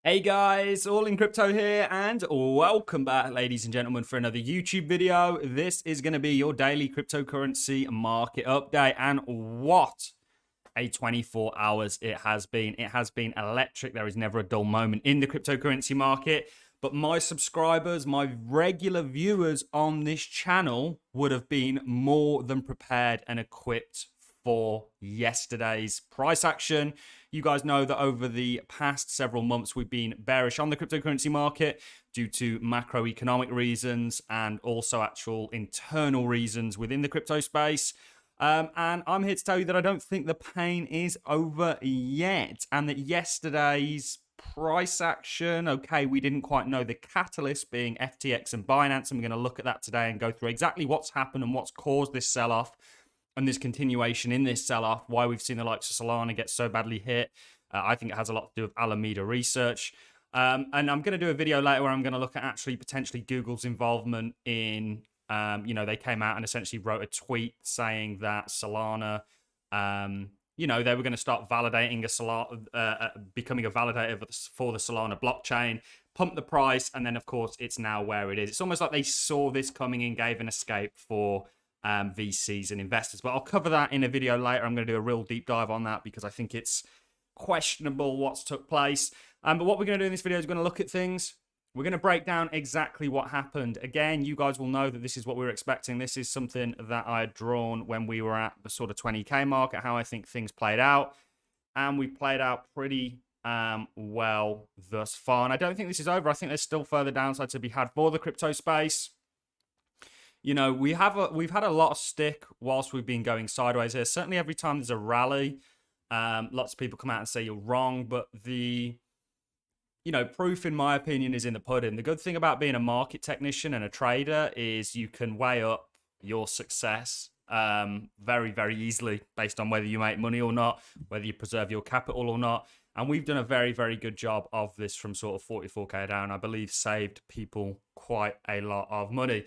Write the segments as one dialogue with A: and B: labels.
A: Hey guys, All in Crypto here, and welcome back, ladies and gentlemen, for another YouTube video. This is going to be your daily cryptocurrency market update, and what a 24 hours it has been. It has been electric. There is never a dull moment in the cryptocurrency market, but my subscribers, my regular viewers on this channel would have been more than prepared and equipped for yesterday's price action. You guys know that over the past several months, we've been bearish on the cryptocurrency market due to macroeconomic reasons and also actual internal reasons within the crypto space. And I'm here to tell you that I don't think the pain is over yet, and that yesterday's price action, okay, we didn't quite know the catalyst being FTX and Binance, and we're going to look at that today and go through exactly what's happened and what's caused this sell-off and this continuation in this sell-off, why we've seen the likes of Solana get so badly hit. I think it has a lot to do with Alameda research. And I'm going to do a video later where I'm going to look at actually potentially Google's involvement in, they came out and essentially wrote a tweet saying that Solana, they were going to start validating becoming a validator for the Solana blockchain, pump the price, and then, of course, it's now where it is. It's almost like they saw this coming and gave an escape for VCs and investors. But I'll cover that in a video later. I'm going to do a real deep dive on that because I think it's questionable what's took place. But what we're going to do in this video is we're going to look at things. We're going to break down exactly what happened. Again, you guys will know that this is what we were expecting. This is something that I had drawn when we were at the sort of 20K mark, at how I think things played out. And we played out pretty well thus far. And I don't think this is over. I think there's still further downside to be had for the crypto space. You know, we've had a lot of stick whilst we've been going sideways here. Certainly every time there's a rally, lots of people come out and say you're wrong, but the proof, in my opinion, is in the pudding. The good thing about being a market technician and a trader is you can weigh up your success very, very easily based on whether you make money or not, whether you preserve your capital or not. And we've done a very, very good job of this from sort of 44K down. I believe saved people quite a lot of money.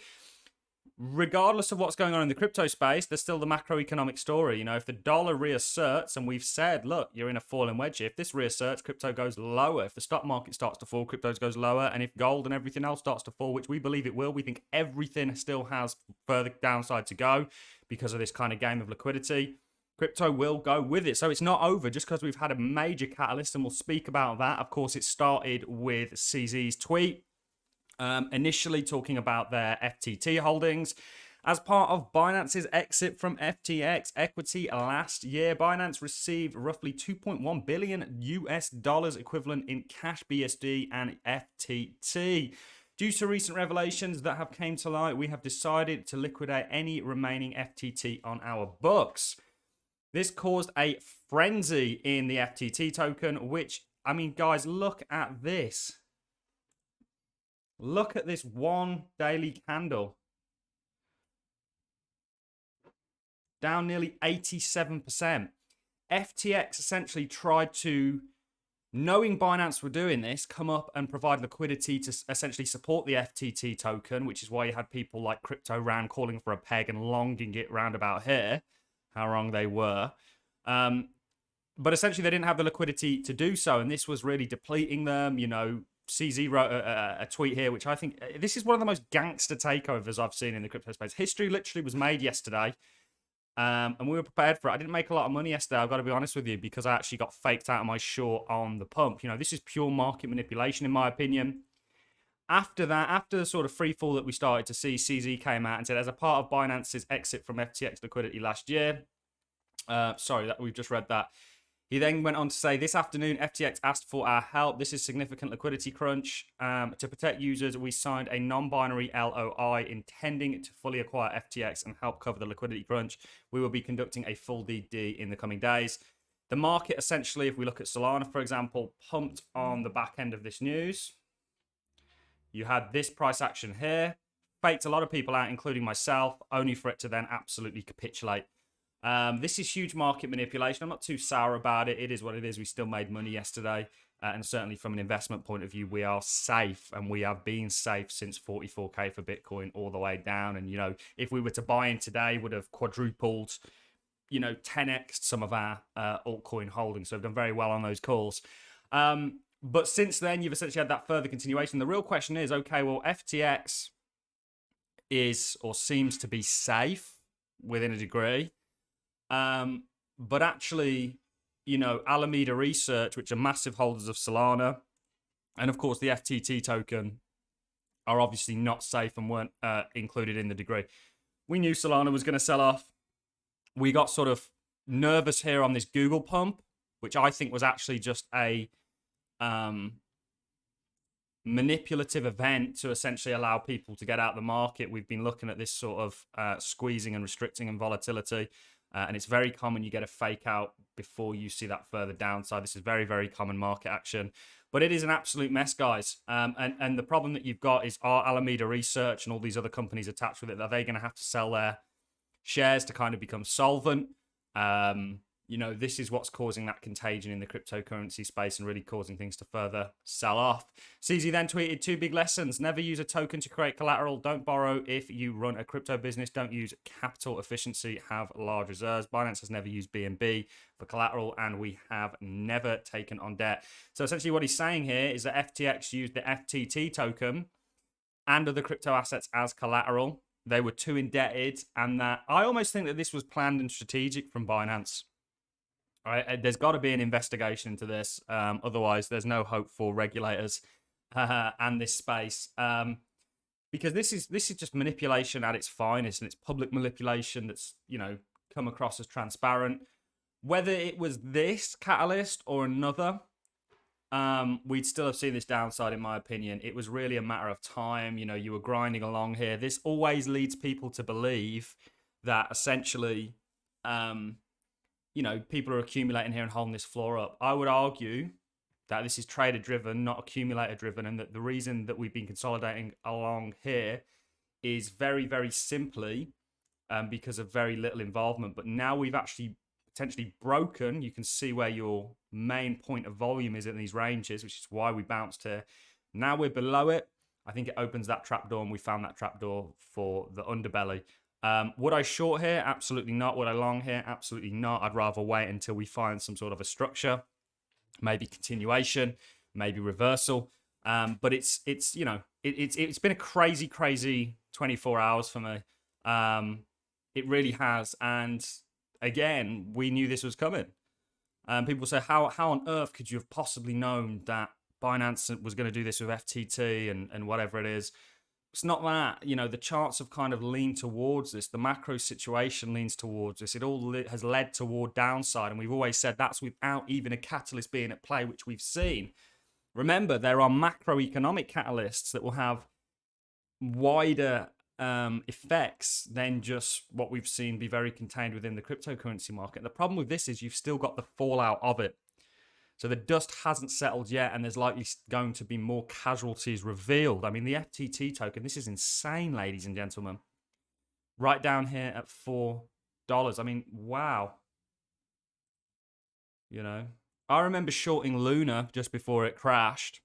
A: Regardless of what's going on in the crypto space, there's still the macroeconomic story. You know, if the dollar reasserts, and we've said, look, you're in a falling wedge here. If this reasserts, crypto goes lower. If the stock market starts to fall, crypto goes lower. And if gold and everything else starts to fall, which we believe it will, we think everything still has further downside to go because of this kind of game of liquidity. Crypto will go with it. So it's not over just because we've had a major catalyst, and we'll speak about that. Of course, it started with CZ's tweet. Initially talking about their FTT holdings. As part of Binance's exit from FTX equity last year, Binance received roughly $2.1 billion US dollars equivalent in cash BSD and FTT. Due to recent revelations that have came to light, we have decided to liquidate any remaining FTT on our books. This caused a frenzy in the FTT token, which, I mean, guys, look at this. Look at this one daily candle. Down nearly 87%. FTX essentially tried to, knowing Binance were doing this, come up and provide liquidity to essentially support the FTT token, which is why you had people like Crypto Ran calling for a peg and longing it round about here. How wrong they were. But essentially they didn't have the liquidity to do so, and this was really depleting them. You know, CZ wrote a tweet here, which I think this is one of the most gangster takeovers I've seen in the crypto space. History literally was made yesterday, and we were prepared for it. I didn't make a lot of money yesterday, I've got to be honest with you, because I actually got faked out of my short on the pump. You know, this is pure market manipulation, in my opinion. After that, after the sort of free fall that we started to see, CZ came out and said, as a part of Binance's exit from FTX liquidity last year, we've just read that. He then went on to say, this afternoon, FTX asked for our help. This is significant liquidity crunch. To protect users, we signed a non-binary LOI intending to fully acquire FTX and help cover the liquidity crunch. We will be conducting a full DD in the coming days. The market, essentially, if we look at Solana, for example, pumped on the back end of this news. You had this price action here. Faked a lot of people out, including myself, only for it to then absolutely capitulate. This is huge market manipulation. I'm not too sour about it. It is what it is. We still made money yesterday. And certainly from an investment point of view, we are safe. And we have been safe since 44K for Bitcoin all the way down. And, you know, if we were to buy in today, would have quadrupled, 10x some of our altcoin holdings. So we've done very well on those calls. But since then, you've essentially had that further continuation. The real question is, okay, well, FTX is or seems to be safe within a degree. But actually, you know, Alameda Research, which are massive holders of Solana, and of course the FTT token, are obviously not safe and weren't included in the degree. We knew Solana was going to sell off. We got sort of nervous here on this Google pump, which I think was actually just a manipulative event to essentially allow people to get out of the market. We've been looking at this sort of squeezing and restricting and volatility. And it's very common you get a fake out before you see that further downside. This is very, very common market action. But it is an absolute mess, guys. And the problem that you've got is, are Alameda Research and all these other companies attached with it, are they going to have to sell their shares to kind of become solvent? You know, this is what's causing that contagion in the cryptocurrency space and really causing things to further sell off. CZ then tweeted 2 big lessons. Never use a token to create collateral. Don't borrow if you run a crypto business. Don't use capital efficiency. Have large reserves. Binance has never used BNB for collateral, and we have never taken on debt. So essentially what he's saying here is that FTX used the FTT token and other crypto assets as collateral. They were too indebted, and that I almost think that this was planned and strategic from Binance. Right, there's got to be an investigation into this. Otherwise, there's no hope for regulators and this space, because this is just manipulation at its finest, and it's public manipulation that's, you know, come across as transparent. Whether it was this catalyst or another, we'd still have seen this downside, in my opinion. It was really a matter of time. You know, you were grinding along here. This always leads people to believe that essentially, you know, people are accumulating here and holding this floor up. I would argue that this is trader driven, not accumulator driven, and that the reason that we've been consolidating along here is very, very simply because of very little involvement. But now we've actually potentially broken. You can see where your main point of volume is in these ranges, which is why we bounced here. Now we're below it. I think it opens that trapdoor, and we found that trapdoor for the underbelly. Would I short here? Absolutely not. Would I long here? Absolutely not. I'd rather wait until we find some sort of a structure, maybe continuation, maybe reversal. But it's you know, it's been a crazy 24 hours for me. It really has. And again, we knew this was coming. People say, how on earth could you have possibly known that Binance was going to do this with FTT and whatever it is? It's not that, you know, the charts have kind of leaned towards this. The macro situation leans towards this. It all has led toward downside. And we've always said that's without even a catalyst being at play, which we've seen. Remember, there are macroeconomic catalysts that will have wider effects than just what we've seen be very contained within the cryptocurrency market. The problem with this is you've still got the fallout of it. So the dust hasn't settled yet, and there's likely going to be more casualties revealed. I mean, the FTT token, this is insane, ladies and gentlemen. Right down here at $4. I mean, wow. You know, I remember shorting Luna just before it crashed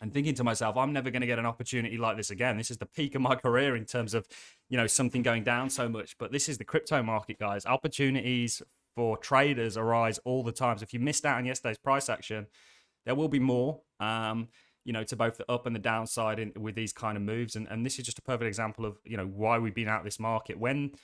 A: and thinking to myself, I'm never going to get an opportunity like this again. This is the peak of my career in terms of, you know, something going down so much. But this is the crypto market, guys. Opportunities for traders arise all the time. So if you missed out on yesterday's price action, there will be more, you know, to both the up and the downside with these kind of moves. And this is just a perfect example of, you know, why we've been out of this market. When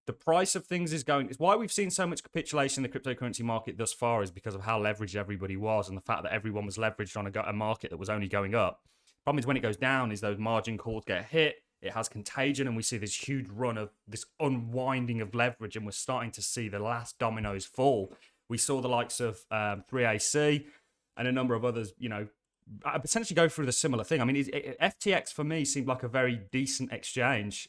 A: the price of things is going, it's why we've seen so much capitulation in the cryptocurrency market thus far, is because of how leveraged everybody was and the fact that everyone was leveraged on a market that was only going up. Problem is, when it goes down, is those margin calls get hit. It has contagion, and we see this huge run of this unwinding of leverage, and we're starting to see the last dominoes fall. We saw the likes of 3AC and a number of others, you know, potentially go through the similar thing. I mean, FTX for me seemed like a very decent exchange.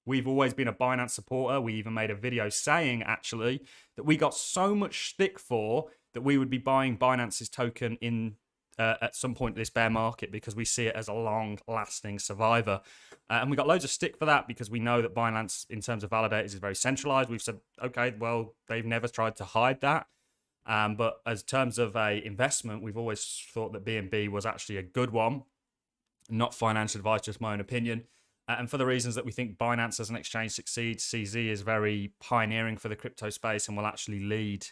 A: We've always been a Binance supporter. We even made a video saying, actually, that we got so much stick for that we would be buying Binance's token in at some point in this bear market, because we see it as a long-lasting survivor. And we got loads of stick for that because we know that Binance, in terms of validators, is very centralized. We've said, okay, well, they've never tried to hide that. But as terms of a investment, we've always thought that BNB was actually a good one. Not financial advice, just my own opinion. And for the reasons that we think Binance as an exchange succeeds, CZ is very pioneering for the crypto space and will actually lead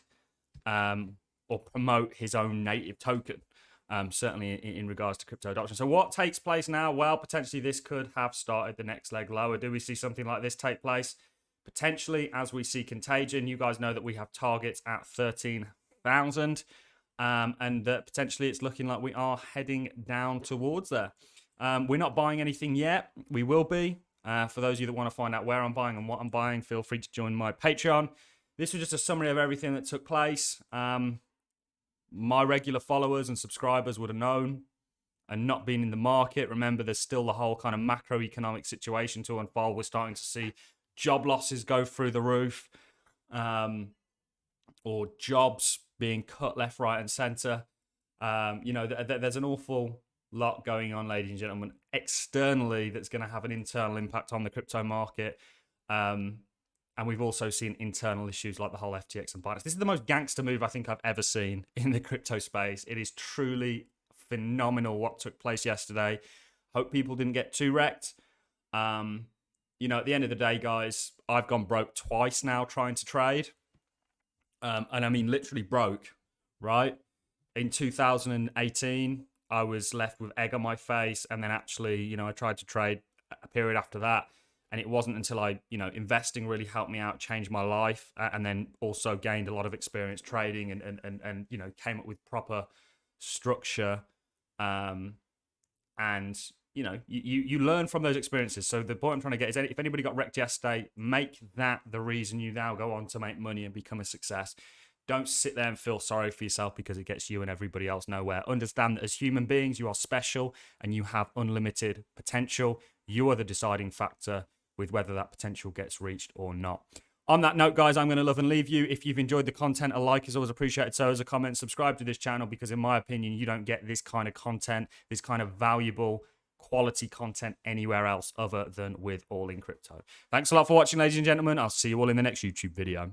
A: or promote his own native token. Certainly in regards to crypto adoption. So what takes place now? Well, potentially this could have started the next leg lower. Do we see something like this take place? Potentially, as we see contagion. You guys know that we have targets at 13,000. And potentially it's looking like we are heading down towards there. We're not buying anything yet. We will be. For those of you that want to find out where I'm buying and what I'm buying, feel free to join my Patreon. This was just a summary of everything that took place. My regular followers and subscribers would have known and not been in the market. Remember, there's still the whole kind of macroeconomic situation to unfold. We're starting to see job losses go through the roof, or jobs being cut left, right, and center. You know, there's an awful lot going on, ladies and gentlemen, externally that's going to have an internal impact on the crypto market. And we've also seen internal issues like the whole FTX and BINANCE. This is the most gangster move I think I've ever seen in the crypto space. It is truly phenomenal what took place yesterday. Hope people didn't get too wrecked. You know, at the end of the day, guys, I've gone broke twice now trying to trade. And I mean literally broke, right? In 2018, I was left with egg on my face. And then actually, you know, I tried to trade a period after that. And it wasn't until I, you know, investing really helped me out, changed my life, and then also gained a lot of experience trading and you know, came up with proper structure. And, you know, you learn from those experiences. So the point I'm trying to get is if anybody got wrecked yesterday, make that the reason you now go on to make money and become a success. Don't sit there and feel sorry for yourself because it gets you and everybody else nowhere. Understand that as human beings, you are special and you have unlimited potential. You are the deciding factor with whether that potential gets reached or not. On that note, guys, I'm going to love and leave you. If you've enjoyed the content, a like is always appreciated. So is a comment, subscribe to this channel, because in my opinion, you don't get this kind of content, this kind of valuable quality content anywhere else other than with All In Crypto. Thanks a lot for watching, ladies and gentlemen. I'll see you all in the next YouTube video.